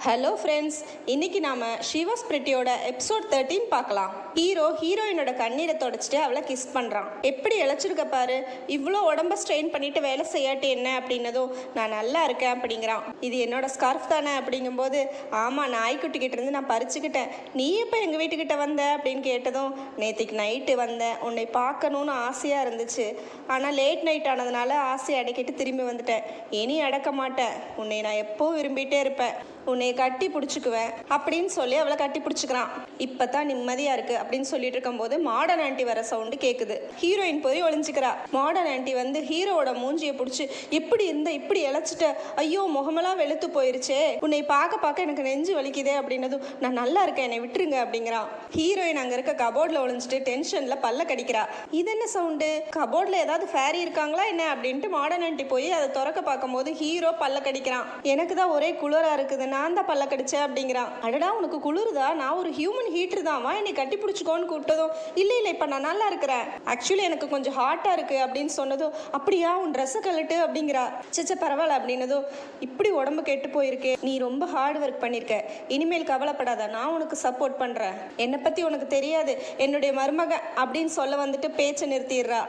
Hello friends, இன்னைக்கு நாம ஷிவாஸ் பிரிட்டியோட episode 13 பார்க்கலாம். ஹீரோயினோட கண்ணீரை தொடச்சிட்டு அவளை கிஸ் பண்றான். எப்படி இழைச்சிருக்க பாரு, இவ்வளோ உடம்ப ஸ்ட்ரெயின் பண்ணிட்டு வேலை செய்யாட்டி என்ன அப்படின்னதும் நான் நல்லா இருக்கேன் அப்படிங்கிறான். இது என்னோட ஸ்கார்ஃப் தானே அப்படிங்கும்போது, ஆமா நாய்க்குட்டி கிட்ட இருந்து நான் பறிச்சுக்கிட்டேன், நீ எப்போ எங்கள் வீட்டுக்கிட்ட வந்த அப்படின்னு கேட்டதும், நேற்றுக்கு நைட்டு வந்தேன், உன்னை பார்க்கணுன்னு ஆசையாக இருந்துச்சு, ஆனால் லேட் நைட் ஆனதுனால ஆசையை அடக்கிட்டு திரும்பி வந்துட்டேன், இனி அடக்க மாட்டேன், உன்னை நான் எப்போவும் விரும்பிகிட்டே இருப்பேன், உன்னை கட்டி பிடிச்சிக்குவேன் அப்படின்னு சொல்லி அவளை கட்டி பிடிச்சிக்கிறான். இப்பதான் நிம்மதியா இருக்கு அப்படின்னு சொல்லிட்டு இருக்கும்போது மாடர்ன் ஆண்டி வர சவுண்டு கேக்குது. ஹீரோயின் போய் ஒளிஞ்சுக்கிறா. மாடர்ன் ஆண்டி வந்து ஹீரோவோட மூஞ்சியை பிடிச்சி, எப்படி இருந்த இப்படி இழைச்சிட்ட, ஐயோ முகமெல்லாம் வெளுத்து போயிருச்சே, உன்னை பார்க்க எனக்கு நெஞ்சு வலிக்குதே அப்படின்னதும், நான் நல்லா இருக்கேன் என்னை விட்டுருங்க அப்படிங்கிறான். ஹீரோயின் அங்க இருக்க கபோர்ட்ல ஒளிஞ்சிட்டு டென்ஷன்ல பல்ல கடிக்கிறா. இது என்ன சவுண்டு, கபோர்ட்ல ஏதாவது ஃபேரி இருக்காங்களா என்ன அப்படின்ட்டு மாடர்ன் ஆண்டி போய் அதை திறக்க பார்க்கும்போது ஹீரோ பல்ல கடிக்கிறான். எனக்கு தான் ஒரே குளிரா இருக்குது, நான் தான் பல்ல கடிச்சேன் அப்படிங்கிறான். அடடா உனக்கு குளிருதா, நான் ஒரு ஹியூமன் ஹீட்டர் தான், வா என்னை கட்டி பிடிச்சிக்கோன்னு கூப்பிட்டதும், இல்லை இப்போ நான் நல்லா இருக்கிறேன், ஆக்சுவலி எனக்கு கொஞ்சம் ஹாட்டாக இருக்கு அப்படின்னு சொன்னதும், அப்படியா உன் ட்ரெஸ்ஸை கழட்டு அப்படிங்கிறா. சிச்ச பரவாயில்ல அப்படின்னதும், இப்படி உடம்பு கெட்டு போயிருக்கே, நீ ரொம்ப ஹார்ட் ஒர்க் பண்ணியிருக்க, இனிமேல் கவலைப்படாத, நான் உனக்கு சப்போர்ட் பண்ணுறேன், என்னை பற்றி உனக்கு தெரியாது, என்னுடைய மருமகன் அப்படின்னு சொல்ல வந்துட்டு பேச்சை நிறுத்திடுறா.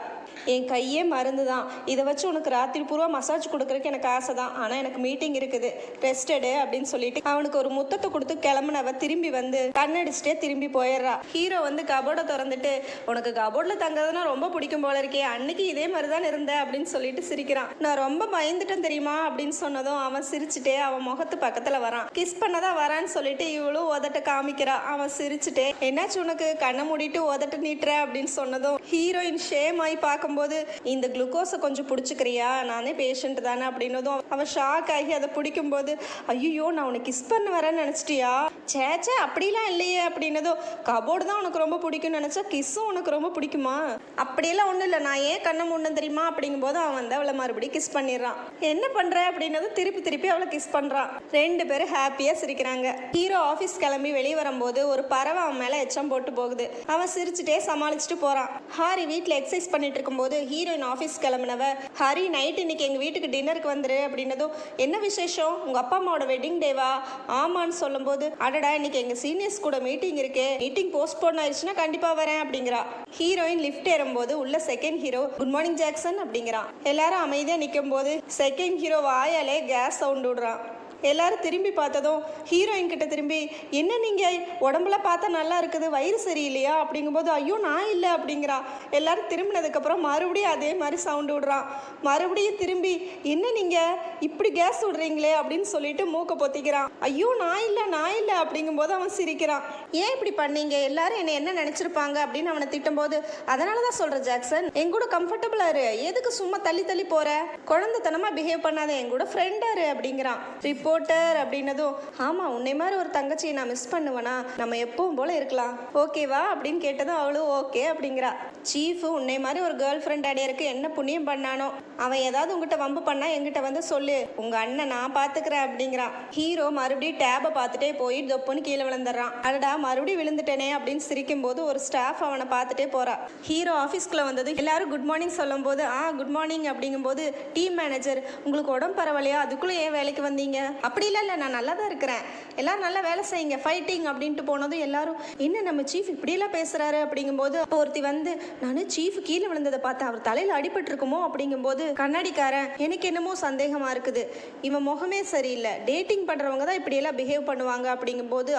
என் கையே மருந்து தான், இதை வச்சு உனக்கு ராத்திரி பூர்வா மசாஜ் கொடுக்குறதுக்கு எனக்கு ஆசை தான், ஆனால் எனக்கு மீட்டிங் இருக்குது, ரெஸ்டடு அப்படின்னு சொல்லிட்டு அவனுக்கு ஒரு முத்தத்தை கொடுத்து கிளம்புனவ திரும்பி வந்து கண்ணடிச்சுட்டே திரும்பி போயிடுறா. ஹீரோ வந்து கபோர்டை திறந்துட்டு, உனக்கு கபோர்டில் தங்கறதுனா ரொம்ப பிடிக்கும் போல இருக்கே, அன்னைக்கு இதே மாதிரி தான் இருந்த அப்படின்னு சொல்லிட்டு சிரிக்கிறான். நான் ரொம்ப பயந்துட்டேன் தெரியுமா அப்படின்னு சொன்னதும் அவன் சிரிச்சுட்டே அவன் முகத்து பக்கத்தில் வரான். கிஸ் பண்ணதான் வரான்னு சொல்லிட்டு இவளும் உதட்ட காமிக்கிறா. அவன் சிரிச்சுட்டே, என்னாச்சு உனக்கு, கண்ணை மூடிட்டு உதட்ட நீட்டுற அப்படின்னு சொன்னதும் ஹீரோயின் ஷேம் ஆகி பார்க்கும்போது, இந்த குளுக்கோஸை கொஞ்சம் பிடிச்சிக்கிறியா, நானே பேஷண்ட் தானே அப்படின்னதும் அவன் ஷாக் ஆகி அதை பிடிக்கும்போது, ஐயோ நான் உனக்கு கிஸ் பண்ண வரேன்னு நினச்சிட்டியா, சேச்சே அப்படிலாம் இல்லையே அப்படின்னதும், கபோர்டு தான் உனக்கு ரொம்ப பிடிக்கும்னு நினச்சா கிஸ்ஸும் உனக்கு ரொம்ப பிடிக்குமா, அப்படியெல்லாம் ஒன்றும் இல்லை, நான் ஏன் கண்ணை மூடணும் தெரியுமா அப்படிங்கும்போது அவன் வந்து அவளை மறுபடியும் கிஸ் பண்ணிடுறான். என்ன பண்ணுற அப்படின்னதும் திருப்பி அவளை கிஸ் பண்ணுறான். ரெண்டு பேரும் ஹாப்பியாக சிரிக்கிறாங்க. ஹீரோ ஆஃபீஸ் கிளம்பி வெளியே வரும்போது ஒரு பறவை அவன் மேலே எச்சம் போட்டு போகுது. அவன் சிரிச்சுட்டே சமாளிச்சுட்டு போகிறான். ஹாரி வீட்டில் எக்ஸசைஸ் பண்ணிட்டு இருக்கும்போது ஹீரோயின் ஆஃபீஸ் கிளம்புனவ, ஹரி நைட் இன்னைக்கு எங்கள் வீட்டுக்கு டின்னருக்கு வந்துரு அப்படின்னதும், என்ன விசேஷம், உங்கள் அப்பா அம்மாவோட வெட்டிங் டேவா, ஆமான்னு சொல்லும்போது, அடடா இன்னைக்கு எங்கள் சீனியர்ஸ் கூட மீட்டிங் இருக்கே, மீட்டிங் போஸ்ட்போன் ஆயிடுச்சுன்னா கண்டிப்பாக வரேன் அப்படிங்கிறா. ஹீரோயின் லிஃப்ட் ஏறும்போது உள்ள second hero, good morning Jackson அப்படிங்கிறான். எல்லாரும் அமைதியாக நிற்கும் போது செகண்ட் ஹீரோ வாயாலே கேஸ் சவுண்ட் விடுறான். எல்லாரும் திரும்பி பார்த்ததும் ஹீரோயின் கிட்ட திரும்பி, என்ன நீங்கள் உடம்புல பார்த்தா நல்லா இருக்குது, வயிறு சரியில்லையா அப்படிங்கும்போது, ஐயோ நான் இல்லை அப்படிங்கிறா. எல்லாரும் திரும்பினதுக்கப்புறம் மறுபடியும் அதே மாதிரி சவுண்டு விடுறான். மறுபடியும் திரும்பி, என்ன நீங்கள் இப்படி கேஸ் விடுறீங்களே அப்படின்னு சொல்லிட்டு மூக்கை பொத்திக்கிறான். ஐயோ நான் இல்லை அப்படிங்கும்போது அவன் சிரிக்கிறான். ஏன் இப்படி பண்ணீங்க, எல்லாரும் என்னை என்ன நினச்சிருப்பாங்க அப்படின்னு அவனை திட்டும்போது, அதனால தான் சொல்கிறேன் ஜாக்சன், என் கூட கம்ஃபர்டபுளாக இரு, எதுக்கு சும்மா தள்ளி போகிற, குழந்தைத்தனமாக பிஹேவ் பண்ணாத, என் கூட ஃப்ரெண்டாரு அப்படிங்கிறான். ரிப்போர்ட்டர் அப்படின்னதும், ஆமா உன்னை மாதிரி ஒரு தங்கச்சியை நான் மிஸ் பண்ணுவேனா, நம்ம எப்பவும் போல இருக்கலாம், ஓகேவா அப்படின்னு கேட்டதும் அவளும் ஓகே அப்படிங்கிறா. சீஃப் உன்னை மாதிரி ஒரு கேர்ள் ஃப்ரெண்ட் அடையறக்கு என்ன புண்ணியம் பண்ணானோ, அவன் ஏதாவது உங்ககிட்ட வம்பு பண்ணா என்கிட்ட வந்து சொல்லு, உங்க அண்ணன் நான் பாத்துக்கிறேன் அப்படிங்கிறான். ஹீரோ மறுபடியும் டேபை பார்த்துட்டே போய் தொப்புன்னு கீழே விழுந்துடுறான். அடடா மறுபடியும் விழுந்துட்டேனே அப்படின்னு சிரிக்கும் போது ஒரு ஸ்டாஃப் அவனை பார்த்துட்டே போறா. ஹீரோ ஆஃபீஸ்க்குள்ள வந்தது எல்லாரும் குட் மார்னிங் சொல்லும் போது, குட் மார்னிங் அப்படிங்கும்போது டீம் மேனேஜர், உங்களுக்கு உடம்பு பரவாயில்லையா, அதுக்குள்ள ஏன் வேலைக்கு வந்தீங்க, அப்படி இல்லை நான் நல்லா தான் இருக்கிறேன், எல்லாரும் நல்லா வேலை செய்யுங்க ஃபைட்டிங் அப்படின்ட்டு போனதும் எல்லாரும், என்ன நம்ம சீஃப் இப்படியெல்லாம் பேசுறாரு அப்படிங்கும்போது, அப்போ ஒருத்தி வந்து, நான் சீஃப் கீழே விழுந்ததை பார்த்தா அவர் தலையில் அடிபட்டு இருக்குமோ அப்படிங்கும்போது, கண்ணாடிக்காரன், எனக்கு என்னமோ சந்தேகமா இருக்குது, இவன் முகமே சரியில்லை, டேட்டிங் பண்றவங்க தான் இப்படியெல்லாம் பிஹேவ் பண்ணுவாங்க அப்படிங்கும்போது,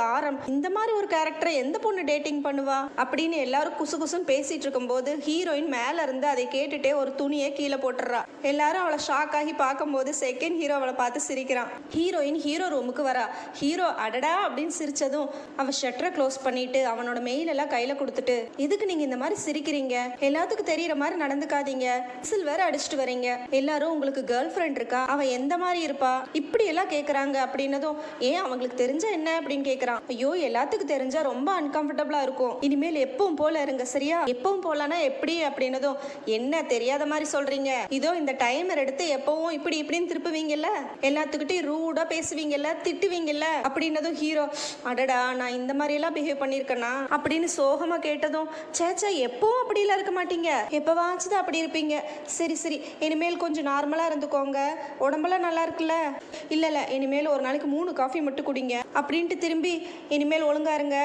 இந்த மாதிரி ஒரு கேரக்டரை எந்த பொண்ணு டேட்டிங் பண்ணுவா அப்படின்னு எல்லாரும் குசுன்னு பேசிட்டு இருக்கும்போது ஹீரோயின் மேல இருந்து அதை கேட்டுட்டே ஒரு துணியை கீழே போட்டுறா. எல்லாரும் அவளை ஷாக் ஆகி பார்க்கும்போது செகண்ட் ஹீரோ அவளை பார்த்து சிரிக்கிறான். ஹீரோயின் ஹீரோ ரூமுக்கு வரா. ஹீரோ அடடா அப்படின்னு சிரிச்சதும் அவ ஷட்டரை க்ளோஸ் பண்ணிட்டு அவனோட மெயில் எல்லாம் கையில கொடுத்துட்டு, எதுக்கு நீங்க இந்த மாதிரி சிரிக்கிறீங்க, எல்லாத்துக்கும் தெரியற மாதிரி நடந்துக்காதீங்க, சில்வர் அடிச்சுட்டு வரீங்க, எல்லாரும் உங்களுக்கு கேர்ள் ஃப்ரெண்ட் இருக்கா, அவ எந்த மாதிரி இருப்பா, இப்படி எல்லாம் கேட்குறாங்க அப்படின்னதும், ஏன் அவங்களுக்கு தெரிஞ்சா என்ன அப்படின்னு கேட்குறான். ஐயோ எல்லாத்துக்கும் தெரிஞ்சா ரொம்ப அன்கம்ஃபர்டபுளா இருக்கும், இனிமேல் எப்பவும் போல இருங்க சரியா, எப்பவும் போலனா எப்படி அப்படின்னதும், என்ன தெரியாத மாதிரி சொல்றீங்க, இதோ இந்த டைமர் எடுத்து எப்பவும் இப்படின்னு திருப்புவீங்கல்ல, எல்லாத்துக்கிட்டையும் ரூடா ரூடா பேசுவீங்கல்ல, திட்டுவீங்கல்ல அப்படின்னதும் ஹீரோ, அடடா நான் இந்த மாதிரி எல்லாம் பிஹேவ் பண்ணியிருக்கேனா அப்படின்னு சோகமா கேட்டதும், சேச்சா எப்பவும் அப்படிலாம் இருக்க மாட்டீங்க, எப்பவாச்சும் அப்படி இருப்பீங்க. சரி சரி, இனிமேல் கொஞ்சம் நார்மலா இருந்துக்கோங்க, உடம்பெல்லாம் நல்லா இருக்குல்ல. இல்ல இனிமேல் ஒரு நாளைக்கு 3 காஃபி மட்டும் குடிங்க அப்படின்ட்டு திரும்பி, இனிமேல் ஒழுங்கா இருங்க,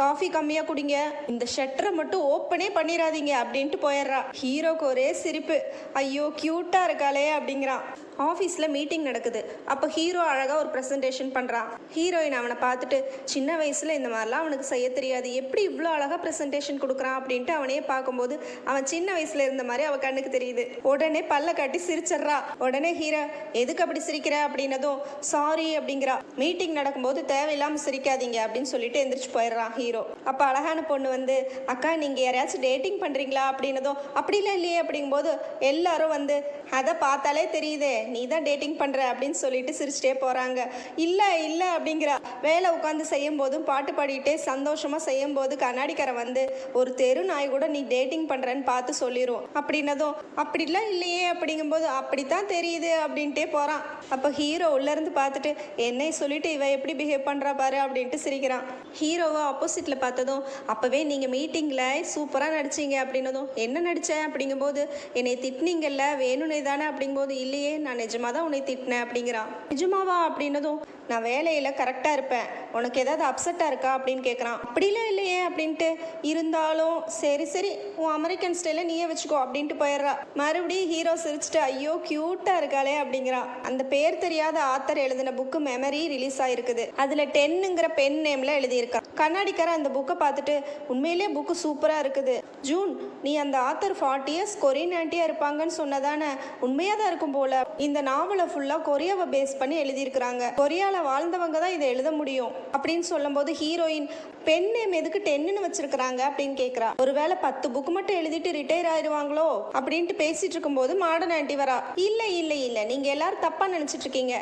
காஃபி கம்மியாக குடிங்க, இந்த ஷட்டரை மட்டும் ஓப்பனே பண்ணிடாதீங்க அப்படின்ட்டு போயிடுறா. ஹீரோக்கு ஒரே சிரிப்பு, ஐயோ க்யூட்டாக இருக்காளே அப்படிங்கிறான். ஆஃபீஸில் மீட்டிங் நடக்குது. அப்போ ஹீரோ அழகாக ஒரு ப்ரெசன்டேஷன் பண்ணுறான். ஹீரோயின் அவனை பார்த்துட்டு, சின்ன வயசில் இந்த மாதிரிலாம் அவனுக்கு செய்ய தெரியாது, எப்படி இவ்வளோ அழகாக ப்ரெசன்டேஷன் கொடுக்குறான் அப்படின்ட்டு அவனையே பார்க்கும்போது அவன் சின்ன வயசில் இருந்த மாதிரி அவன் கண்ணுக்கு தெரியுது. உடனே பல்ல காட்டி சிரிச்சிட்றா. உடனே ஹீரோ, எதுக்கு அப்படி சிரிக்கிற அப்படின்னதும், சாரி அப்படிங்கிறா. மீட்டிங் நடக்கும்போது தேவையில்லாமல் சிரிக்காதீங்க அப்படின்னு சொல்லிட்டு எந்திரிச்சு போயிடுறான் ஹீரோ. அப்போ அழகான பொண்ணு வந்து, அக்கா நீங்கள் யாரையாச்சும் டேட்டிங் பண்ணுறீங்களா அப்படின்னதும், அப்படிலாம் இல்லையே அப்படிங்கும்போது எல்லாரும் வந்து, அதை பார்த்தாலே தெரியுதே நீ தான் டேட்டிங் பண்ணுற அப்படின்னு சொல்லிட்டு சிரிச்சிட்டே போகிறாங்க. இல்லை இல்லை அப்படிங்கிறா. வேலை உட்காந்து செய்யும் போதும் பாட்டு பாடிட்டே சந்தோஷமாக செய்யும் போது கண்ணாடிக்காரன் வந்து, ஒரு தெரு நாய் கூட நீ டேட்டிங் பண்ணுறேன்னு பார்த்து சொல்லிடும் அப்படின்னதும், அப்படிலாம் இல்லையே அப்படிங்கும்போது, அப்படித்தான் தெரியுது அப்படின்ட்டே போகிறான். அப்போ ஹீரோ உள்ளேருந்து பார்த்துட்டு, என்னை சொல்லிட்டு இவ எப்படி பிஹேவ் பண்ணுறா பாரு அப்படின்ட்டு சிரிக்கிறான். ஹீரோவை ஆப்போசிட்டில் பார்த்ததும், அப்போவே நீங்கள் மீட்டிங்கில் சூப்பராக நடிச்சிங்க அப்படின்னதும், என்ன நடித்தேன் அப்படிங்கும்போது, என்னை திட்டினீங்கல்ல வேணும்னே தானே அப்படிங்கும்போது, இல்லையே நான் நிஜமாக தான் உன்னை திட்டினேன் அப்படிங்கிறான். நிஜமாவா அப்படின்னதும், நான் வேலையில் கரெக்டாக இருப்பேன், உனக்கு ஏதாவது அப்செட்டாக இருக்கா அப்படின்னு கேட்குறான். அப்படிலாம் இல்லையே அப்படின்ட்டு, இருந்தாலும் சரி சரி உன் அமெரிக்கன் ஸ்டைலை நீயே வச்சுக்கோ அப்படின்ட்டு போயிடுறா. மறுபடியும் ஹீரோ சிரிச்சுட்டு, ஐயோ க்யூட்டாக இருக்காளே அப்படிங்கிறான். அந்த பேர் தெரியாத ஆத்தர் எழுதின புக்கு மெமரி ரிலீஸ் ஆகிருக்குது. அதில் 10ங்கிற பென் நேமில் எழுதியிருக்கான். கண்ணாடிக்கார அந்த புக்கை பார்த்துட்டு, உண்மையிலே புக்கு சூப்பராக இருக்குது ஜூன், நீ அந்த ஆத்தர் 40 இயர்ஸ் கொரியன் ஆண்டியாக இருப்பாங்கன்னு சொன்னதானே, உண்மையாக தான் இருக்கும் போல. இந்த நாவலை ஃபுல்லாக கொரியாவை பேஸ் பண்ணி எழுதியிருக்கிறாங்க, கொரியாவில் வாழ்ந்தவங்க தான் இதை எழுத முடியும் அப்படின்னு சொல்லும்போது ஹீரோயின், பென் நேம் எதுக்கு 10ன்னு வச்சிருக்கிறாங்க அப்படின்னு கேட்குறா. ஒருவேளை 10 புக்கு மட்டும் எழுதிட்டு ரிட்டையர் ஆயிடுவாங்களோ அப்படின்ட்டு பேசிட்டு இருக்கும்போது மாடர்ன் ஆண்டி வரா. இல்லை இல்லை இல்லை, நீங்கள் எல்லாரும் தப்பாக நினச்சிட்டு இருக்கீங்க,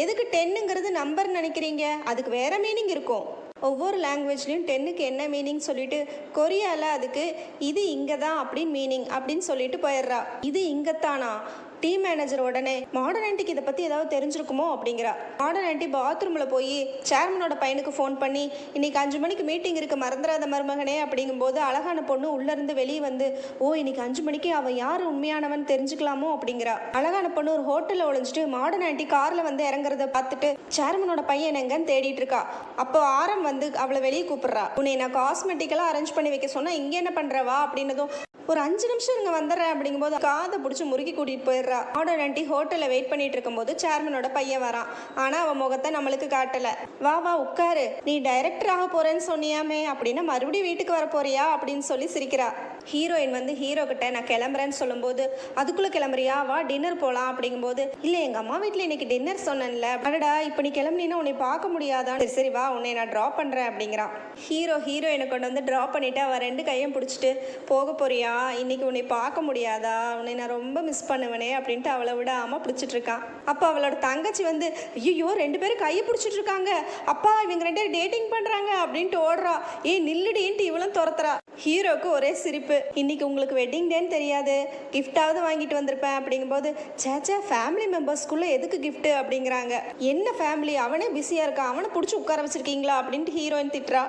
எதுக்கு 10ங்கிறது நம்பர் நினைக்கிறீங்க, அதுக்கு வேற மீனிங் இருக்கும். ஒவ்வொரு லாங்குவேஜ்லேயும் 10க்கு என்ன மீனிங் சொல்லிட்டு, கொரியாவில் அதுக்கு இது இங்கே தான் அப்படின்னு மீனிங் அப்படின்னு சொல்லிட்டு போயிடுறா. இது இங்கத்தானா? டீம் மேனேஜர் உடனே, மாடர்ன் ஆண்டிக்கு இதை பற்றி ஏதாவது தெரிஞ்சிருக்குமோ அப்படிங்கிறா. மாடர்ன் ஆண்டி பாத்ரூமில் போய் சேர்மனோட பையனுக்கு ஃபோன் பண்ணி, இன்னைக்கு 5 மணிக்கு மீட்டிங் இருக்கு மறந்துடாத மருமகனே அப்படிங்கும்போது அழகான பொண்ணு உள்ளேருந்து வெளியே வந்து, ஓ இன்னைக்கு 5 மணிக்கு அவன் யார் உண்மையானவன் தெரிஞ்சுக்கலாமோ அப்படிங்கிறா. அழகான பொண்ணு ஒரு ஹோட்டலில் ஒழிஞ்சிட்டு மாடர்ன் ஆண்டி காரில் வந்து இறங்குறத பார்த்துட்டு சேர்மனோட பையன் எங்கன்னு தேடிட்டு இருக்கா. அப்போ ஆரம் வந்து அவளை வெளியே கூப்பிடுறா. உன்னை நான் காஸ்மெட்டிக்கெல்லாம் அரேஞ்ச் பண்ணி வைக்க சொன்னா இங்கே என்ன பண்ணுறவா அப்படின்னதும், ஒரு 5 நிமிஷம் இங்கே வந்துடுறேன் அப்படிங்கும்போது காதை பிடிச்சி முறுக்கி கூட்டிகிட்டு போயிடுறா. மாடர்ன் ஆண்டி ஹோட்டலில் வெயிட் பண்ணிட்டு இருக்கும்போது சேர்மனோட பையன் வரான். ஆனால் அவன் முகத்தை நம்மளுக்கு காட்டலை. வா வா உட்காரு, நீ டைரக்டர் ஆக போறேன்னு சொன்னியாமே அப்படின்னா மறுபடியும் வீட்டுக்கு வர போறியா அப்படின்னு சொல்லி சிரிக்கிறா. ஹீரோயின் வந்து ஹீரோ கிட்ட நான் கிளம்புறேன்னு சொல்லும்போது, அதுக்குள்ளே கிளம்புறியா, வா டின்னர் போகலாம் அப்படிங்கும்போது, இல்லை எங்கள் அம்மா வீட்டில் இன்னைக்கு டின்னர் சொன்னேன்ல, அடடா இப்போ நீ கிளம்புனீன்னா உன்னை பார்க்க முடியாதான், சரி சரி வா உன்னை நான் ட்ராப் பண்ணுறேன் அப்படிங்கிறான். ஹீரோயினை கொண்டு வந்து ட்ராப் பண்ணிவிட்டு அவன் 2 கையும் பிடிச்சிட்டு, போக போறியா, இன்னைக்கு உன்னை பார்க்க முடியாதா, உன்னை நான் ரொம்ப மிஸ் பண்ணுவேனே அப்படின்ட்டு அவளை விடாமல் பிடிச்சிட்டு இருக்கான். அப்போ அவளோட தங்கச்சி வந்து, ஐயோ 2 பேரும் கையை பிடிச்சிட்டு இருக்காங்க, அப்பா இவங்க 2 பேரும் டேட்டிங் பண்ணுறாங்க அப்படின்ட்டு ஓடுறா. நில்லுடின்ட்டு இவளும் துரத்துறா. ஹீரோக்கு ஒரே சிரிப்பு. இன்னைக்கு உங்களுக்கு வெட்டிங் டேன்னு தெரியாது, கிஃப்டாவது வாங்கிட்டு வந்திருப்பேன் அப்படிங்கும்போது, சேச்சா ஃபேமிலி மெம்பர்ஸ்குள்ளே எதுக்கு கிஃப்ட்டு அப்படிங்கிறாங்க. என்ன ஃபேமிலி, அவனே பிஸியாக இருக்கான், அவனை பிடிச்சி உட்கார வச்சிருக்கீங்களா அப்படின்ட்டு ஹீரோயின் திட்டுறா.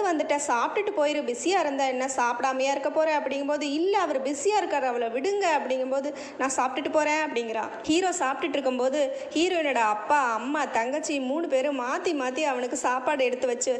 வந்துட்டேன் சாப்பிட்டுட்டு போயிரு, பிஸியாக இருந்தா என்ன சாப்பிடாமையா இருக்க போகிறேன் அப்படிங்கும்போது, இல்லை அவர் பிஸியாக இருக்கார் அவளை விடுங்க அப்படிங்கும்போது, நான் சாப்பிட்டுட்டு போகிறேன் அப்படிங்கிறான். ஹீரோ சாப்பிட்டுட்டு இருக்கும்போது ஹீரோயினோட அப்பா அம்மா தங்கச்சி 3 பேரும் மாற்றி மாற்றி அவனுக்கு சாப்பாடு எடுத்து வச்சு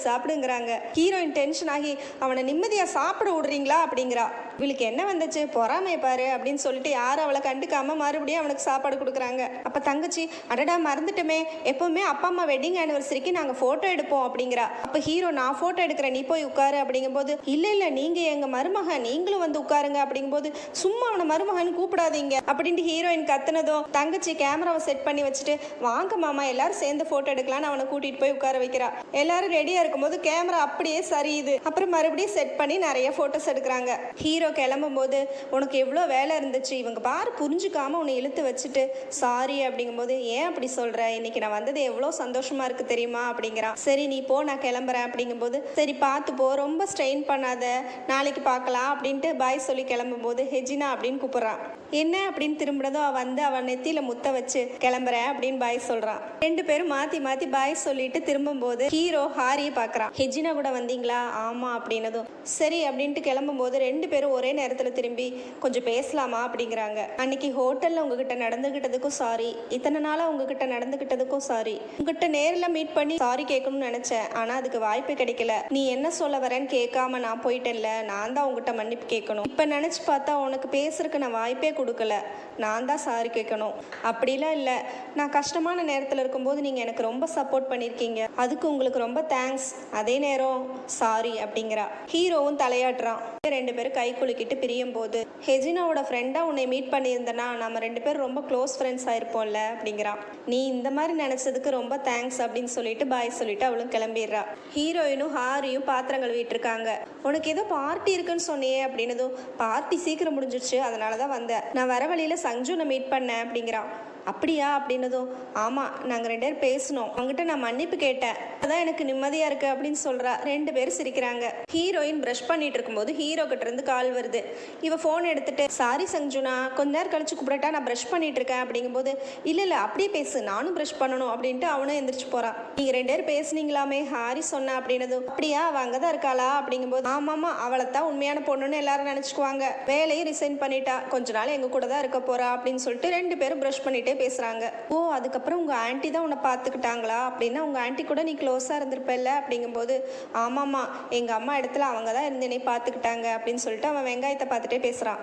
சாப்பிடுங்கிறாங்க. ஹீரோயின் டென்ஷன் ஆகி, அவனை நிம்மதியாக சாப்பிட விடுறீங்களா அப்படிங்கிறா. இவளுக்கு என்ன வந்துச்சு, பொறாமை பாரு அப்படின்னு சொல்லிட்டு யாரும் அவளை கண்டுக்காம மறுபடியும் அவனுக்கு சாப்பாடு கொடுக்குறாங்க. அப்போ தங்கச்சி, அடடா மறந்துட்டுமே, எப்பவுமே அப்பா அம்மா வெட்டிங் ஆனிவர்சரிக்கு நாங்கள் ஃபோட்டோ எடுப்போம் அப்படிங்கிறா. அப்போ ஹீரோ, நான் ஃபோட்டோ எடுக்கிறேன் நீ போய் உட்காரு அப்படிங்கும்போது, இல்லை நீங்கள் எங்கள் மருமகன் நீங்களும் வந்து உட்காருங்க அப்படிங்கும்போது, சும்மா அவனை மருமகன் கூப்பிடாதீங்க அப்படின்ட்டு ஹீரோயின் கத்துனதும் தங்கச்சி கேமராவை செட் பண்ணி வச்சுட்டு, வாங்க மாமா எல்லாரும் சேர்ந்து ஃபோட்டோ எடுக்கலான்னு அவனை கூட்டிகிட்டு போய் உட்கார வைக்கிறா. எல்லாரும் ரெடியாக இருக்கும்போது கேமரா அப்படியே சரியுது. அப்புறம் மறுபடியும் செட் பண்ணி நிறைய ஃபோட்டோஸ் எடுக்கிறாங்க. ஹீரோ கிளம்பும்போது, உனக்கு எவ்வளோ வேலை இருந்துச்சு, இவங்க பாரு புரிஞ்சுக்காம உன்னை இழுத்து வச்சுட்டு சாரி அப்படிங்கும்போது, ஏன் அப்படி சொல்கிற, இன்னைக்கு நான் வந்தது எவ்வளோ சந்தோஷமா இருக்கு தெரியுமா அப்படிங்கிறான். சரி நீ போ நான் கிளம்புறேன் அப்படிங்கும்போது, சரி பார்த்து போ, ரொம்ப ஸ்ட்ரெயின் பண்ணாத, நாளைக்கு பார்க்கலாம் அப்படின்ட்டு பாய் சொல்லி கிளம்பும்போது ஹெஜினா அப்படின்னு கூப்பிட்றான். என்ன அப்படின்னு திரும்பினதும் அவன் வந்து அவன் நெத்தியில முத்த வச்சு கிளம்புறேன் அப்படின்னு பாய் சொல்றான். ரெண்டு பேரும் மாத்தி மாத்தி பாய் சொல்லிட்டு திரும்பும்போது ஹீரோ ஹாரியை பார்க்கறான். ஹெஜினா கூட வந்தீங்களா? ஆமா அப்படின்னதும் சரி அப்படின்ட்டு கிளம்பும்போது ரெண்டு பேரும் ஒரே நேரத்துல திரும்பி கொஞ்சம் பேசலாமா அப்படிங்கிறாங்க. அன்னைக்கு ஹோட்டல்ல உங்ககிட்ட நடந்துகிட்டதுக்கும் சாரி, இத்தனை நாளா உங்ககிட்ட நடந்துகிட்டதுக்கும் சாரி. உங்ககிட்ட நேர்ல மீட் பண்ணி சாரி கேட்கணும்னு நினைச்சேன், ஆனா அதுக்கு வாய்ப்பு கிடைக்கல. நீ என்ன சொல்ல வரேன்னு கேட்காம நான் போயிட்டேன்ல, நான் தான் உங்ககிட்ட மன்னிப்பு கேட்கணும். இப்ப நினைச்சு பார்த்தா உனக்கு பேசுறதுக்கு நான் வாய்ப்பே கொடுக்கல, நான் தான் சாரி கேட்கணும். அப்படிலாம் இல்லை, நான் கஷ்டமான நேரத்தில் இருக்கும்போது நீங்கள் எனக்கு ரொம்ப சப்போர்ட் பண்ணியிருக்கீங்க, அதுக்கு உங்களுக்கு ரொம்ப தேங்க்ஸ். அதே நேரம் சாரி அப்படிங்கிறா. ஹீரோவும் தலையாட்டுறான். ரெண்டு பேரும் கை குலுக்கிட்டு பிரியும் போது ஹெஜினாவோட ஃப்ரெண்டாக உன்னை மீட் பண்ணியிருந்தேன்னா நம்ம ரெண்டு பேரும் ரொம்ப க்ளோஸ் ஃப்ரெண்ட்ஸ் ஆயிருப்போம்ல அப்படிங்கிறான். நீ இந்த மாதிரி நினச்சதுக்கு ரொம்ப தேங்க்ஸ் அப்படின்னு சொல்லிட்டு பாய் சொல்லிட்டு அவளும் கிளம்பிடுறா. ஹீரோயினும் ஹாரியும் பாத்திரம் கழுவிட்டு இருக்காங்க. உனக்கு ஏதோ பார்ட்டி இருக்குன்னு சொன்னியே அப்படின்னதும் பார்ட்டி சீக்கிரம் முடிஞ்சிடுச்சு, அதனால தான் வந்தேன். நான் வர வழியில் சஞ்சுனை மீட் பண்ணேன் அப்படிங்கிறான். அப்படியா அப்படின்னதும் ஆமாம், நாங்கள் ரெண்டு பேரும் பேசணும், அவங்ககிட்ட நான் மன்னிப்பு கேட்டேன், அதான் எனக்கு நிம்மதியாக இருக்குது அப்படின்னு சொல்கிறா. ரெண்டு பேரும் சிரிக்கிறாங்க. ஹீரோயின் ப்ரஷ் பண்ணிட்டு இருக்கும்போது ஹீரோ கிட்ட இருந்து கால் வருது. இவ ஃபோன் எடுத்துட்டு சாரி சஞ்சுனா, கொஞ்ச நேரம் கழிச்சு கூப்பிடட்டா, நான் ப்ரஷ் பண்ணிட்டு இருக்கேன் அப்படிங்கும்போது இல்லை அப்படியே பேசு, நானும் ப்ரஷ் பண்ணணும் அப்படின்ட்டு அவனும் எந்திரிச்சு போகிறான். நீங்கள் ரெண்டு பேரும் பேசுனீங்களாமே ஹாரி சொன்னா அப்படின்னதும் அப்படியா, அவள் அங்கே தான் இருக்காளா அப்படிங்கும்போது ஆமாம்மா, அவளை தான் உண்மையான பொண்ணுன்னு எல்லாரும் நினச்சிக்குவாங்க, வேலையும் ரிசைன் பண்ணிட்டா, கொஞ்ச நாள் எங்கள் கூட தான் இருக்க போறா அப்படின்னு சொல்லிட்டு ரெண்டு பேரும் ப்ரஷ் பண்ணிட்டு பேசுறாங்க. ஓ, அதுக்கப்புறம் உங்க ஆன்ட்டி தான் உன்னை பார்த்துக்கிட்டாங்களா அப்படின்னா உங்க ஆன்ட்டி கூட நீ க்ளோஸா இருந்திருப்பல்ல அப்படிங்கும்போது ஆமாம்மா, எங்க அம்மா இடத்துல அவங்க தான் இருந்து என்னை பார்த்துக்கிட்டாங்க அப்படின்னு சொல்லிட்டு அவன் வெங்காயத்தை பார்த்துட்டே பேசுறான்.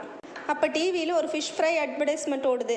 அப்போ டிவியில் ஒரு ஃபிஷ் ஃப்ரை அட்வர்டைஸ்மெண்ட் ஓடுது.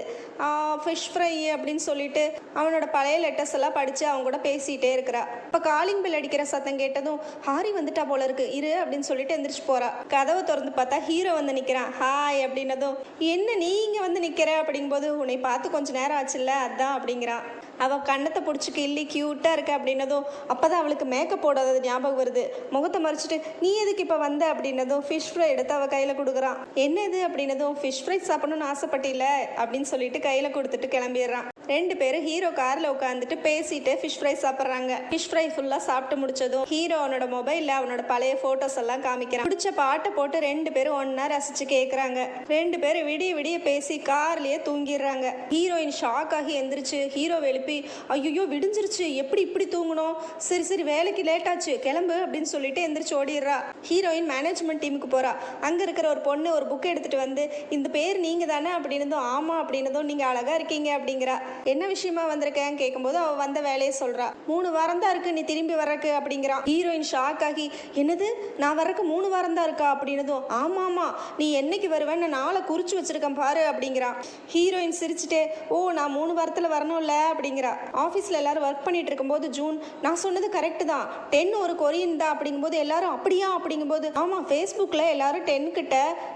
ஃபிஷ் ஃப்ரை அப்படின்னு சொல்லிட்டு அவனோட பழைய லெட்டர்ஸ் எல்லாம் படித்து அவங்க கூட பேசிகிட்டே இருக்கிறா. இப்போ காலிங் பில் அடிக்கிற சத்தம் கேட்டதும் ஹாரி வந்துட்டா போல இருக்கு, இரு அப்படின்னு சொல்லிட்டு எந்திரிச்சு போறா. கதவை திறந்து பார்த்தா ஹீரோ வந்து நிற்கிறான். ஹாய் அப்படின்னதும் என்ன நீ இங்கே வந்து நிற்கிற அப்படிங்கும்போது உன்னை பார்த்து கொஞ்சம் நேரம் ஆச்சுல்ல அதான் அப்படிங்கிறான். அவள் கண்ணத்தை பிடிச்சி கிள்ளி க்யூட்டாக இருக்க அப்படின்னதும் அப்போ தான் அவளுக்கு மேக்கப் போடாதது ஞாபகம் வருது. முகத்தை மறைச்சிட்டு நீ எதுக்கு இப்போ வந்த அப்படின்னதும் ஃபிஷ் ஃப்ரை எடுத்து அவள் கையில் கொடுக்குறான். என்ன இது அப்படின்னதும் ஃபிஷ் ஃப்ரை சாப்பிடணும்னு ஆசைப்பட்டில்ல அப்படின்னு சொல்லிட்டு கையில் கொடுத்துட்டு கிளம்பிடுறான். ரெண்டு பேரும் ஹீரோ காரில் உட்காந்துட்டு பேசிட்டு ஃபிஷ் ஃப்ரை சாப்பிட்றாங்க. ஃபிஷ் ஃப்ரை ஃபுல்லாக சாப்பிட்டு முடிச்சதும் ஹீரோ அவனோட மொபைலில் அவனோட பழைய ஃபோட்டோஸ் எல்லாம் காமிக்கிறான். பிடிச்ச பாட்டை போட்டு ரெண்டு பேரும் ஒன்றா ரசிச்சு கேட்குறாங்க. ரெண்டு பேரும் விடிய விடிய பேசி கார்லேயே தூங்கிடுறாங்க. ஹீரோயின் ஷாக் ஆகி எந்திரிச்சு ஹீரோ எழுப்பி ஐயோ விடிஞ்சிருச்சு, எப்படி இப்படி தூங்கணும், சரி சரி வேலைக்கு லேட் ஆச்சு கிளம்பு அப்படின்னு சொல்லிட்டு எந்திரிச்சு ஓடிடுறா. ஹீரோயின் மேனேஜ்மெண்ட் டீமுக்கு போறா. அங்க இருக்கிற ஒரு பொண்ணு ஒரு புக் எடுத்துட்டு வந்து இந்த பேர் நீங்க தானே அப்படின்னதும் ஆமா அப்படின்னதும் நீங்க அழகா இருக்கீங்க அப்படிங்கிறா. என்ன விஷயமா வந்திருக்கேன்னு கேட்கும்போது அவ வந்த வேலையை சொல்றா. 3 வாரம் தான் இருக்கு நீ திரும்பி வரக்கு அப்படிங்கிறான். ஹீரோயின் ஷாக் ஆகி என்னது நான் வரக்கு 3 வாரம் தான் இருக்கா அப்படின்னதும் ஆமா நீ என்னைக்கு வருவேன்னு நாளை குறிச்சு வச்சிருக்கேன் பாரு அப்படிங்கிறான். ஹீரோயின் சிரிச்சுட்டே ஓ நான் 3 வாரத்துல வரணும்ல அப்படிங்கிறா. ஆஃபீஸில் எல்லாரும் ஒர்க் பண்ணிட்டு இருக்கும்போது ஜூன் நான் சொன்னது கரெக்டு தான், 10 ஒரு கொரியன் தான் அப்படிங்கும்போது எல்லாரும் அப்படியா அப்படிங்கும்போது ஆமாம் ஃபேஸ்புக்கில் எல்லாரும் 10 கிட்ட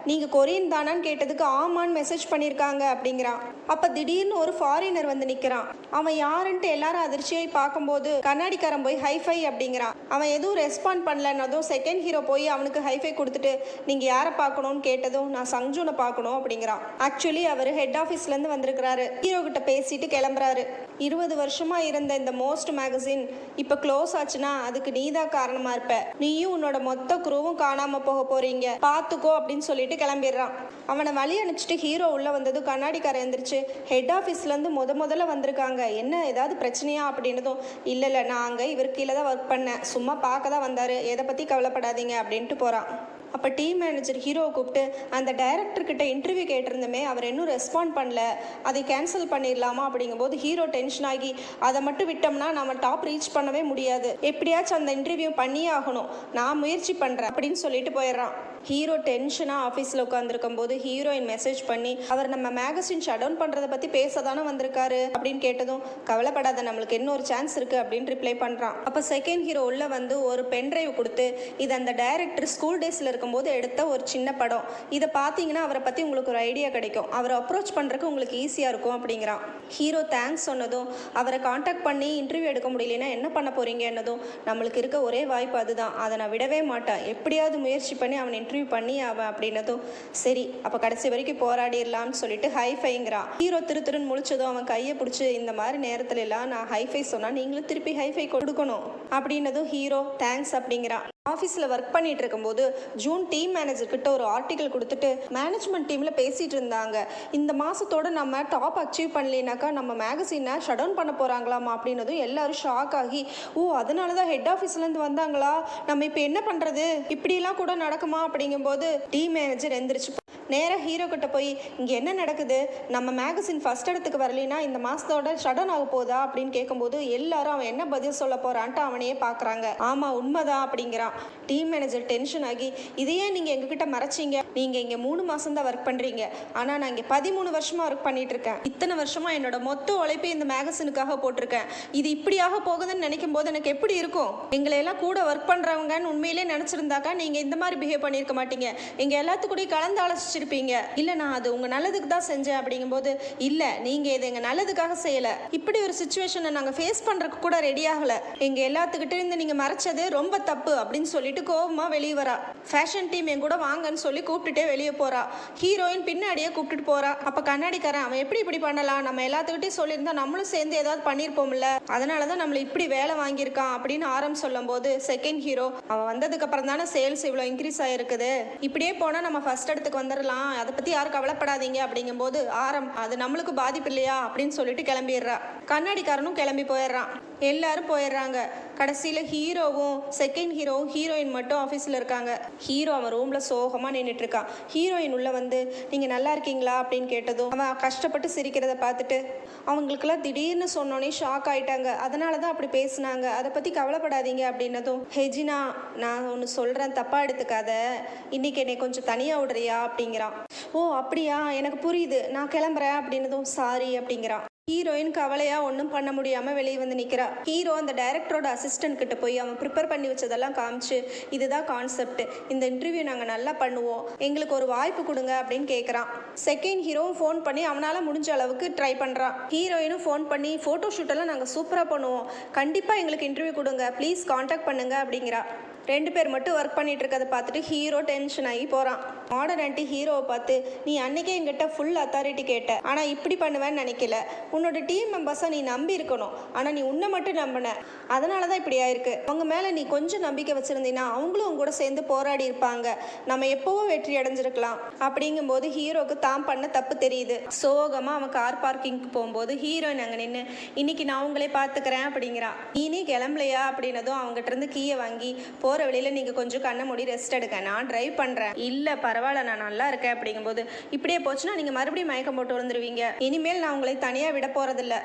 நீங்கள் கொரியன் தானான்னு கேட்டதுக்கு ஆமான்னு மெசேஜ் பண்ணியிருக்காங்க அப்படிங்கிறான். அப்போ திடீர்னு ஒரு ஃபாரினர் வந்து நிற்கிறான். அவன் யாருன்ட்டு எல்லாரும் அதிர்ச்சியை பார்க்கும்போது கண்ணாடிக்காரன் போய் ஹைஃபை அப்படிங்கிறான். அவன் எதுவும் ரெஸ்பாண்ட் பண்ணலன்னதும் செகண்ட் ஹீரோ போய் அவனுக்கு ஹைஃபை கொடுத்துட்டு நீங்கள் யாரை பார்க்கணும்னு கேட்டதும் நான் சஞ்சுனை பார்க்கணும் அப்படிங்கிறான். ஆக்சுவலி அவர் ஹெட் ஆஃபீஸ்லேருந்து வந்திருக்கிறாரு. ஹீரோ கிட்ட பேசிட்டு கிளம்புறாரு. 20 வருஷமா இருந்த இந்த மோஸ்ட் மேகசின் இப்போ க்ளோஸ் ஆச்சுன்னா அதுக்கு நீதான் காரணமா இருப்ப, நீயும் உன்னோட மொத்த குரூவும் காணாம போக போறீங்க பார்த்துக்கோ அப்படின்னு சொல்லிட்டு கிளம்பிடுறான். அவனை வழி அனுப்பிச்சிட்டு ஹீரோ உள்ள வந்ததும் கண்ணாடிக்கார எந்திரிச்சு ஹெட் ஆஃபீஸ்ல இருந்து முதல்ல வந்திருக்காங்க, என்ன ஏதாவது பிரச்சனையா அப்படின்னதும் இல்லை நான் அங்கே இவர் கீழே தான் ஒர்க் பண்ணேன், சும்மா பார்க்க தான் வந்தாரு, எதை பத்தி கவலைப்படாதீங்க அப்படின்ட்டு போறான். அப்போ டீம் மேனேஜர் ஹீரோவை கூப்பிட்டு அந்த டைரக்டர்கிட்ட இன்டர்வியூ கேட்டிருந்தமே அவர் இன்னும் ரெஸ்பாண்ட் பண்ணல, அதை கேன்சல் பண்ணிடலாமா அப்படிங்கும்போது ஹீரோ டென்ஷன் ஆகி அதை மட்டும் விட்டோம்னா நம்ம டாப் ரீச் பண்ணவே முடியாது, எப்படியாச்சும் அந்த இன்டர்வியூ பண்ணியே ஆகணும், நான் முயற்சி பண்ணுறேன் அப்படின்னு சொல்லிட்டு போயிடுறான். ஹீரோ டென்ஷனாக ஆஃபீஸில் உட்காந்துருக்கும் போது ஹீரோயின் மெசேஜ் பண்ணி அவர் நம்ம மேகசின் ஷட் டவுன் பண்ணுறதை பற்றி பேச தானே வந்திருக்காரு அப்படின்னு கேட்டதும் கவலைப்படாத நம்மளுக்கு இன்னொரு சான்ஸ் இருக்குது அப்படின்னு ரிப்ளை பண்ணுறான். அப்போ செகண்ட் ஹீரோ உள்ள வந்து ஒரு பென் டிரைவ் கொடுத்து இது அந்த டைரக்டர் ஸ்கூல் டேஸில் இருக்கும்போது எடுத்த ஒரு சின்ன படம், இதை பார்த்தீங்கன்னா அவரை பற்றி உங்களுக்கு ஒரு ஐடியா கிடைக்கும், அவரை அப்ரோச் பண்ணுறதுக்கு உங்களுக்கு ஈஸியாக இருக்கும் அப்படிங்கிறான். ஹீரோ தேங்க்ஸ் சொன்னதும் அவரை காண்டாக்ட் பண்ணி இன்டர்வியூ எடுக்க முடியலன்னா என்ன பண்ண போறீங்க என்னதும் நம்மளுக்கு இருக்க ஒரே வாய்ப்பு அதுதான், அதை நான் விடவே மாட்டேன், எப்படியாவது முயற்சி பண்ணி அவன் இன்டர்வியூ இன்டர்வியூ பண்ணி அவன் அப்படின்னதும் சரி அப்போ கடைசி வரைக்கும் போராடிடலான்னு சொல்லிட்டு ஹைஃபைங்கிறான். ஹீரோ திருன்னு முழிச்சதும் அவன் கையை பிடிச்சி இந்த மாதிரி நேரத்துல எல்லாம் நான் ஹைஃபை சொன்னா நீங்களும் திருப்பி ஹைஃபை கொடுக்கணும் அப்படின்னதும் ஹீரோ தேங்க்ஸ் அப்படிங்கிறான். ஆஃபீஸில் ஒர்க் பண்ணிட்டு இருக்கும்போது ஜூன் டீம் மேனேஜர்கிட்ட ஒரு ஆர்டிக்கல் கொடுத்துட்டு மேனேஜ்மெண்ட் டீமில் பேசிகிட்டு இருந்தாங்க. இந்த மாதத்தோடு நம்ம டாப் அச்சீவ் பண்ணலைனாக்கா நம்ம மேகசினை ஷட் டவுன் பண்ண போகிறாங்களாமா அப்படின்னதும் எல்லாரும் ஷாக் ஆகி ஓ அதனால தான் ஹெட் ஆஃபீஸ்லேருந்து வந்தாங்களா, நம்ம இப்போ என்ன பண்ணுறது, இப்படிலாம் கூட நடக்குமா அப்படிங்கும்போது டீம் மேனேஜர் எந்திரிச்சு நேராக ஹீரோ கிட்ட போய் இங்கே என்ன நடக்குது, நம்ம மேகசின் ஃபர்ஸ்ட் இடத்துக்கு வரலைன்னா இந்த மாதத்தோட ஷட் டவுன் ஆக போதா அப்படின்னு கேட்கும்போது எல்லாரும் அவன் என்ன பதில் சொல்ல போகிறான்ட்டு அவனையே பார்க்குறாங்க. ஆமாம் உண்மைதான் அப்படிங்கிறான். டீம் மேனேஜர் டென்ஷன் ஆகி இதையே நீங்கள் எங்ககிட்ட மறைச்சிங்க, நீங்கள் இங்கே 3 மாதம் தான் ஒர்க் பண்ணுறீங்க, ஆனால் நான் இங்கே 13 வருஷமாக ஒர்க் பண்ணிட்டு இருக்கேன், இத்தனை வருஷமாக என்னோட மொத்த உழைப்பை இந்த மேகசினுக்காக போட்டிருக்கேன், இது இப்படியாக போகுதுன்னு நினைக்கும் போது எனக்கு எப்படி இருக்கும், எங்களை எல்லாம் கூட ஒர்க் பண்ணுறவங்கன்னு உண்மையிலே நினச்சிருந்தாக்கா நீங்கள் இந்த மாதிரி பிஹேவ் பண்ணியிருக்க மாட்டீங்க, எங்கள் எல்லாத்துக்கூடயும் கலந்து ஆலோசிச்சிருப்பீங்க, இல்லை நான் அது உங்கள் நல்லதுக்கு தான் செஞ்சேன் அப்படிங்கும்போது இல்லை நீங்கள் இதை எங்கள் நல்லதுக்காக செய்யலை, இப்படி ஒரு சுச்சுவேஷனை நாங்கள் ஃபேஸ் பண்ணுறதுக்கு கூட ரெடி ஆகலை, எங்கள் எல்லாத்துக்கிட்ட இருந்து நீங்கள் மறைச்சது ரொம்ப தப்பு அப்படின்னு சொல்லிட்டு கோபமாக வெளியே வரா. ஃபேஷன் டீம் என் கூட வாங்கன்னு சொல்லி கூப்பிட்டுட்டே வெளியே போறா. ஹீரோயின் பின்னாடியே கூப்பிட்டுட்டு போறா. அப்ப கண்ணாடிக்காரன் அவன் எப்படி இப்படி பண்ணலாம், நம்ம எல்லாத்துக்கிட்டையும் சொல்லியிருந்தா நம்மளும் சேர்ந்து ஏதாவது பண்ணியிருப்போம்ல, அதனாலதான் நம்மள இப்படி வேலை வாங்கியிருக்கான் அப்படின்னு சொல்லும் போது செகண்ட் ஹீரோ அவன் வந்ததுக்கு அப்புறம் தானே சேல்ஸ் இவ்வளவு இன்க்ரீஸ் ஆயிருக்குது, இப்படியே போனா நம்ம ஃபர்ஸ்ட் இடத்துக்கு வந்துடலாம், அதை பத்தி யாரும் கவலைப்படாதீங்க அப்படிங்கும் போது அது நம்மளுக்கு பாதிப்பு இல்லையா அப்படின்னு சொல்லிட்டு கிளம்பிடுறா. கண்ணாடிக்காரனும் கிளம்பி போயிடுறான். எல்லாரும் போயிடுறாங்க. கடைசியில ஹீரோவும் செகண்ட் ஹீரோவும் ஹீரோயின் மட்டும் ஆஃபீஸில் இருக்காங்க. ஹீரோ அவன் ரூம்ல சோகமாக நின்றுட்டு இருக்கான். ஹீரோயின் உள்ள வந்து நீங்கள் நல்லா இருக்கீங்களா அப்படின்னு கேட்டதும் அவன் கஷ்டப்பட்டு சிரிக்கிறத பார்த்துட்டு அவங்களுக்கெல்லாம் திடீர்னு சொன்னோன்னே ஷாக் ஆயிட்டாங்க, அதனால தான் அப்படி பேசினாங்க, அதை பற்றி கவலைப்படாதீங்க அப்படின்னதும் ஹெஜினா நான் ஒன்று சொல்கிறேன் தப்பாக எடுத்துக்காத, இன்னைக்கு என்னை கொஞ்சம் தனியாக விடுறியா அப்படிங்கிறான். ஓ அப்படியா எனக்கு புரியுது நான் கிளம்புறேன் அப்படின்னதும் சாரி அப்படிங்கிறான். ஹீரோயின் கவலையா ஒன்றும் பண்ண முடியாம வெளியே வந்து நிற்கிறா. ஹீரோ அந்த டைரக்டரோட அசிஸ்டன்ட் கிட்ட போய் அவன் ப்ரிப்பேர் பண்ணி வச்சதெல்லாம் காமிச்சு இதுதான் கான்செப்ட், இந்த இன்டர்வியூ நாங்கள் நல்லா பண்ணுவோம், எங்களுக்கு ஒரு வாய்ப்பு கொடுங்க அப்படின்னு கேட்குறான். செகண்ட் ஹீரோவும் ஃபோன் பண்ணி அவனால் முடிஞ்ச அளவுக்கு ட்ரை பண்ணுறான். ஹீரோயினும் ஃபோன் பண்ணி ஃபோட்டோ ஷூட்டெல்லாம் நாங்கள் சூப்பராக பண்ணுவோம், கண்டிப்பாக எங்களுக்கு இன்டர்வியூ கொடுங்க, ப்ளீஸ் காண்டாக்ட் பண்ணுங்க அப்படிங்கிறா. 2 பேர் மட்டும் ஒர்க் பண்ணிட்டு இருக்கதை பார்த்துட்டு ஹீரோ டென்ஷன் ஆகி போகிறான். மாடர்ன் ஆண்டி ஹீரோவை பார்த்து நீ அன்னைக்கே என்கிட்ட ஃபுல் அத்தாரிட்டி கேட்ட, ஆனால் இப்படி பண்ணுவேன்னு நினைக்கல, உன்னோட டீம் மெம்பர்ஸை நீ நம்பி இருக்கணும், ஆனால் நீ உன்னை மட்டும் நம்பின, அதனால தான் இப்படி ஆயிருக்கு, அவங்க மேலே நீ கொஞ்சம் நம்பிக்கை வச்சுருந்தீங்கன்னா அவங்களும் உங்க கூட சேர்ந்து போராடி இருப்பாங்க, நம்ம எப்போவோ வெற்றி அடைஞ்சிருக்கலாம் அப்படிங்கும்போது ஹீரோக்கு தான் பண்ண தப்பு தெரியுது. சோகமாக அவன் கார் பார்க்கிங்க்கு போகும்போது ஹீரோயின் அங்கே நின்று இன்னைக்கு நான் உங்களே பார்த்துக்கிறேன் அப்படிங்கிறான். நீ கிளம்பலையா அப்படின்னதும் அவங்ககிட்ட இருந்து கீயை வாங்கி போகிற வழியில் நீங்கள் கொஞ்சம் கண்ணை மூடி ரெஸ்ட் எடுக்க, நான் ட்ரைவ் பண்ணுறேன், இல்லை பரவாயில்ல நான் நல்லா இருக்கேன் அப்படிங்கும்போது இப்படியே போச்சுன்னா நீங்கள் மறுபடியும் மயக்கம் போட்டு வந்துடுவீங்க, இனிமேல் நான் உங்களை தனியாக விட போகிறதில்ல,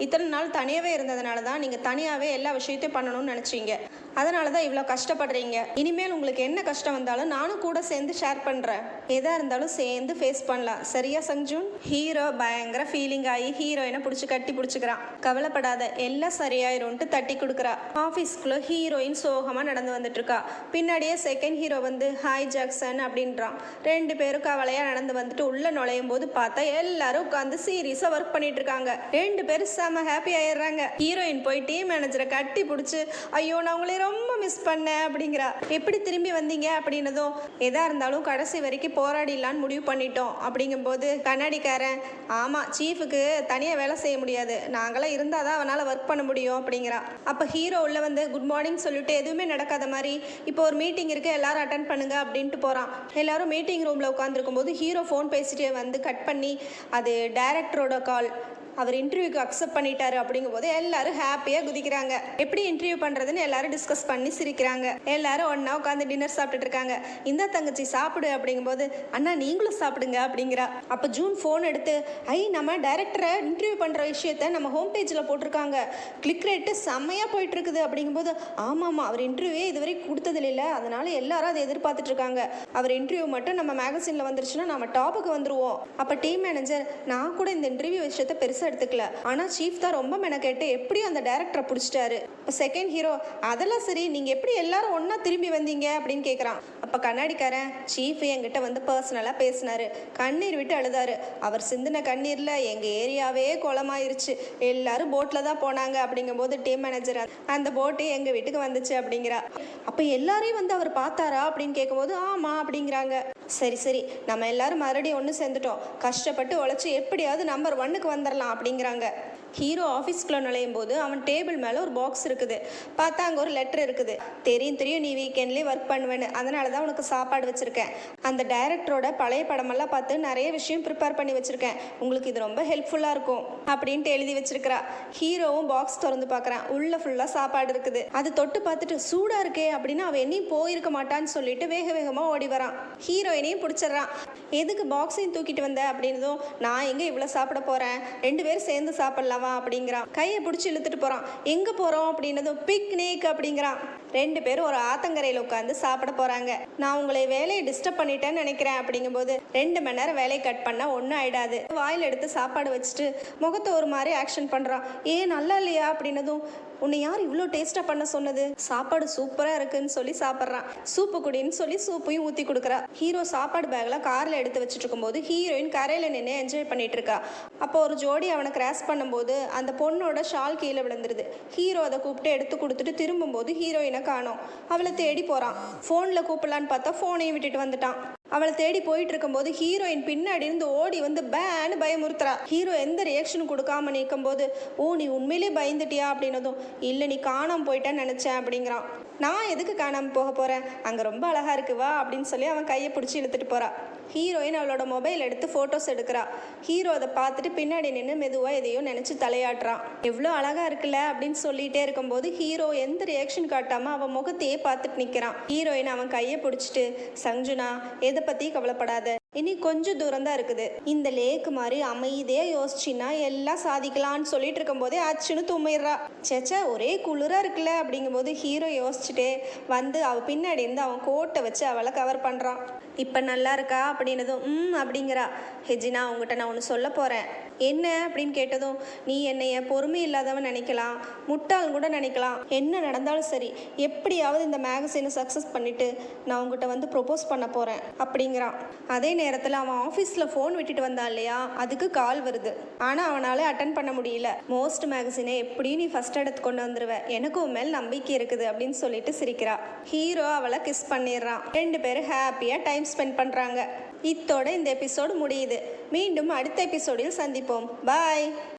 இத்தனை நாள் தனியாகவே இருந்ததுனால தான் நீங்கள் தனியாகவே எல்லா விஷயத்தையும் பண்ணணும்னு நினச்சிங்க, அதனால தான் இவ்வளோ கஷ்டப்படுறீங்க, இனிமேல் உங்களுக்கு என்ன கஷ்டம் வந்தாலும் நானும் கூட சேர்ந்து ஷேர் பண்ணுறேன், எதாக இருந்தாலும் சேர்ந்து ஃபேஸ் பண்ணலாம், சரியா சங்ஜூன்? ஹீரோ பயங்கர ஃபீலிங் ஆகி ஹீரோயினை பிடிச்சி கட்டி பிடிச்சிக்கிறான். கவலைப்படாத எல்லாம் சரியாயிரும்ட்டு தட்டி கொடுக்குறா. ஆஃபீஸ்க்குள்ள ஹீரோயின் சோகமாக நடந்து வந்துட்டு இருக்கா. பின்னாடியே செகண்ட் ஹீரோ வந்து ஹாய் ஜாக்சன் அப்படின்றான். 2 பேரும் கவலையா நடந்து வந்துட்டு உள்ள நுழையும் போது பார்த்தா எல்லாரும் உட்காந்து சீரியஸா ஒர்க் பண்ணிட்டு இருக்காங்க. 2 பேரும் செம ஹாப்பி ஆயிடுறாங்க. ஹீரோயின் போய் டீம் மேனேஜரை கட்டி பிடிச்சி ஐயோ நான் உங்களை ரொம்ப மிஸ் பண்ணேன் அப்படிங்கிறா. எப்படி திரும்பி வந்தீங்க அப்படின்னதும் எதா இருந்தாலும் கடைசி வரைக்கும் போராடிடலான்னு முடிவு பண்ணிட்டோம் அப்படிங்கும்போது கண்ணாடிக்காரன் ஆமா சீஃபுக்கு தனியா வேலை செய்ய முடியாது, நாங்களாம் இருந்தாதான் அவனால ஒர்க் பண்ண முடியும் அப்படிங்கிறா. அப்ப ஹீரோ உள்ள வந்து குட் மார்னிங் சொல்லிட்டு எதுவுமே நடக்காத மாதிரி இப்போ ஒரு மீட்டிங் இருக்கு எல்லாரும் அட்டென்ட் பண்ணுங்க அப்படின்ட்டு போறான். எல்லாரும் மீட்டிங் ரூம்ல உட்காந்துருக்கும் போது ஹீரோ ஃபோன் பேசிட்டே வந்து கட் பண்ணி அது டைரக்டரோட கால், அவர் இன்டர்வியூக்கு அக்செப்ட் பண்ணிட்டாரு அப்படிங்கும்போது எல்லாரும் ஹாப்பியாக குதிக்கிறாங்க. எப்படி இன்டர்வியூ பண்ணுறதுன்னு எல்லாரும் டிஸ்கஸ் பண்ணி சிரிக்கிறாங்க. எல்லாரும் ஒன்றா உட்காந்து டின்னர் சாப்பிட்டுட்டு இருக்காங்க. இந்த தங்கச்சி சாப்பிடு அப்படிங்கும்போது அண்ணா நீங்களும் சாப்பிடுங்க அப்படிங்கிறா. அப்போ ஜூன் ஃபோன் எடுத்து நம்ம டைரக்டரை இன்டர்வியூ பண்ணுற விஷயத்த நம்ம ஹோம் பேஜில் போட்டிருக்காங்க, கிளிக் ரேட்டு செம்மையாக போயிட்டு இருக்குது அப்படிங்கும்போது ஆமாம் அவர் இன்டர்வியூ இதுவரை கொடுத்தது இல்லை, அதனால எல்லாரும் அதை எதிர்பார்த்துட்டு இருக்காங்க, அவர் இன்டர்வியூ மட்டும் நம்ம மேகசினில் வந்துருச்சுன்னா நம்ம டாப்புக்கு வந்துருவோம். அப்போ டீம் மேனேஜர் நான் கூட இந்த இன்டர்வியூ விஷயத்த பெருசாக பெருசாக எடுத்துக்கல. ஆனால் சீஃப் தான் ரொம்ப மெனக்கெட்டு எப்படியும் அந்த டைரக்டரை பிடிச்சிட்டாரு. இப்போ செகண்ட் ஹீரோ, அதெல்லாம் சரி, நீங்கள் எப்படி எல்லாரும் ஒன்றா திரும்பி வந்தீங்க அப்படின்னு கேட்குறான். அப்போ கண்ணாடிக்காரன், சீஃப் என்கிட்ட வந்து பர்சனலாக பேசினாரு, கண்ணீர் விட்டு அழுதாரு. அவர் சிந்தின கண்ணீரில் எங்கள் ஏரியாவே குளமாயிருச்சு. எல்லாரும் போட்டில் தான் போனாங்க. அப்படிங்கும்போது டீம் மேனேஜர், அந்த போட்டு எங்கள் வீட்டுக்கு வந்துச்சு அப்படிங்கிறா. அப்போ எல்லாரையும் வந்து அவர் பார்த்தாரா அப்படின்னு கேட்கும்போது ஆமாம் அப்படிங்கிறாங்க. சரி சரி, நம்ம எல்லாரும் மறுபடியும் ஒன்று சேர்ந்துட்டோம், கஷ்டப்பட்டு உழைச்சி எப்படியாவது நம்பர் 1க்கு வந்துடலாம் அப்படிங்கிறாங்க. ஹீரோ ஆஃபீஸ்க்குள்ளே நுழையும் போது அவன் டேபிள் மேலே ஒரு பாக்ஸ் இருக்குது. பார்த்தா அங்கே ஒரு லெட்டர் இருக்குது. தெரியும் நீ வீக்கெண்ட்லேயே ஒர்க் பண்ணுவேன்னு, அதனால தான் உனக்கு சாப்பாடு வச்சுருக்கேன். அந்த டைரக்டரோட பழைய படமெல்லாம் பார்த்து நிறைய விஷயம் ப்ரிப்பேர் பண்ணி வச்சுருக்கேன், உங்களுக்கு இது ரொம்ப ஹெல்ப்ஃபுல்லாக இருக்கும் அப்படின்ட்டு எழுதி வச்சிருக்கிறா. ஹீரோவும் பாக்ஸ் திறந்து பார்க்குறான். உள்ள ஃபுல்லாக சாப்பாடு இருக்குது. அது தொட்டு பார்த்துட்டு சூடாக இருக்கே அப்படின்னு அவன் என்னையும் போயிருக்க மாட்டான்னு சொல்லிட்டு வேக வேகமாக ஓடி வரான். ஹீரோயினையும் பிடிச்சிட்றான். எதுக்கு பாக்ஸையும் தூக்கிட்டு வந்த அப்படின்னதும், நான் எங்கே இவ்வளோ சாப்பிட போகிறேன், 2 பேரும் சேர்ந்து சாப்பிடலாம் அப்படிங்கிறான். கையை பிடிச்சி இழுத்துட்டு போறான். எங்க போறோம் அப்படின்னதும் பிக்னிக் அப்படிங்கிறான். 2 பேரும் ஒரு ஆத்தங்கரையில் உட்காந்து சாப்பிட போறாங்க. நான் உங்களை வேலையை டிஸ்டர்ப் பண்ணிட்டேன்னு நினைக்கிறேன் அப்படிங்கும்போது, 2 மணி நேரம் வேலையை கட் பண்ணா ஒன்றும் ஆயிடாது. வாயில் எடுத்து சாப்பாடு வச்சுட்டு முகத்தை ஒரு மாதிரி ஆக்ஷன் பண்றான். ஏன் நல்லா இல்லையா அப்படின்னதும், உன்னை யார் இவ்வளோ டேஸ்ட்டாக பண்ண சொன்னது, சாப்பாடு சூப்பராக இருக்குன்னு சொல்லி சாப்பிட்றான். சூப்பு குடின்னு சொல்லி சூப்பையும் ஊற்றி கொடுக்குறா. ஹீரோ சாப்பாடு பேக்கில் காரில் எடுத்து வச்சுட்டு இருக்கும்போது ஹீரோயின் கரையில் நின்று என்ஜாய் பண்ணிட்டு இருக்கா. அப்போ ஒரு ஜோடி அவனை கிராஸ் பண்ணும்போது அந்த பொண்ணோட ஷால் கீழே விழுந்துருது. ஹீரோ அதை கூப்பிட்டு எடுத்து கொடுத்துட்டு திரும்பும்போது ஹீரோயினை காணோம். அவளை தேடி போகிறான். ஃபோனில் கூப்பிடலான்னு பார்த்தா ஃபோனையும் விட்டுட்டு வந்துட்டான். அவளை தேடி போயிட்டு இருக்கும்போது ஹீரோயின் பின்னாடி இருந்து ஓடி வந்து பேன்னு பயமுறுத்துறா. ஹீரோ எந்த ரியாக்ஷனும் கொடுக்காம நிற்கும் போது, ஓ நீ உண்மையிலே பயந்துட்டியா அப்படின்னதும், இல்லை நீ காணாமல் போயிட்டேன்னு நினச்சேன் அப்படிங்கிறான். நான் எதுக்கு காணாமல் போக போகிறேன், அங்கே ரொம்ப அழகாக இருக்கு வா அப்படின்னு சொல்லி அவன் கையை பிடிச்சி இழுத்துட்டு போறா. ஹீரோயின் அவளோட மொபைல் எடுத்து ஃபோட்டோஸ் எடுக்கிறா. ஹீரோ அதை பார்த்துட்டு பின்னாடி நின்று மெதுவாக எதையோ நினச்சி தலையாட்டுறான். எவ்வளோ அழகாக இருக்குல்ல அப்படின்னு சொல்லிகிட்டே இருக்கும்போது ஹீரோ எந்த ரியாக்ஷன் காட்டாமல் அவன் முகத்தையே பார்த்துட்டு நிற்கிறான். ஹீரோயின் அவன் கையை பிடிச்சிட்டு, சஞ்சுனா எதை பற்றி கவலைப்படாத, இனி கொஞ்சம் தூரம் தான் இருக்குது, இந்த லேக்கு மாதிரி அமைதியே யோசிச்சின்னா எல்லாம் சாதிக்கலான்னு சொல்லிட்டு இருக்கும்போதே அச்சுன்னு தும்மிடுறா. சேச்சா ஒரே குளிராக இருக்குல்ல அப்படிங்கும்போது ஹீரோ யோசிச்சுட்டே வந்து அவள் பின்னாடி இருந்து அவன் கோட்டை வச்சு அவளை கவர் பண்ணுறான். இப்போ நல்லா இருக்கா அப்படின்னதும் அப்படிங்கிறா. ஹெஜினா உங்ககிட்ட நான் ஒன்று சொல்ல போகிறேன். என்ன அப்படின்னு கேட்டதும், நீ என்னைய பொறுமை இல்லாதவன் நினைக்கலாம், முட்டாள் கூட நினைக்கலாம், என்ன நடந்தாலும் சரி எப்படியாவது இந்த மேகசினை சக்ஸஸ் பண்ணிவிட்டு நான் உங்ககிட்ட வந்து ப்ரொப்போஸ் பண்ண போகிறேன் அப்படிங்கிறான். அதே நேரத்தில் அவன் ஆஃபீஸில் ஃபோன் விட்டுட்டு வந்தான் இல்லையா, அதுக்கு கால் வருது. ஆனால் அவனால் அட்டன் பண்ண முடியல. மோஸ்ட் மேகசினை எப்படியும் நீ ஃபஸ்ட் எடுத்து கொண்டு வந்துடுவ, எனக்கு உன் மேல் நம்பிக்கை இருக்குது அப்படின்னு சொல்லிட்டு சிரிக்கிறா. ஹீரோ அவளை கிஸ் பண்ணிடுறான். 2 பேரும் ஹாப்பியாக டைம் ஸ்பெண்ட் பண்ணுறாங்க. இத்தோட இந்த எபிசோடு முடியுது. மீண்டும் அடுத்த எபிசோடில் சந்திப்போம். பாய்.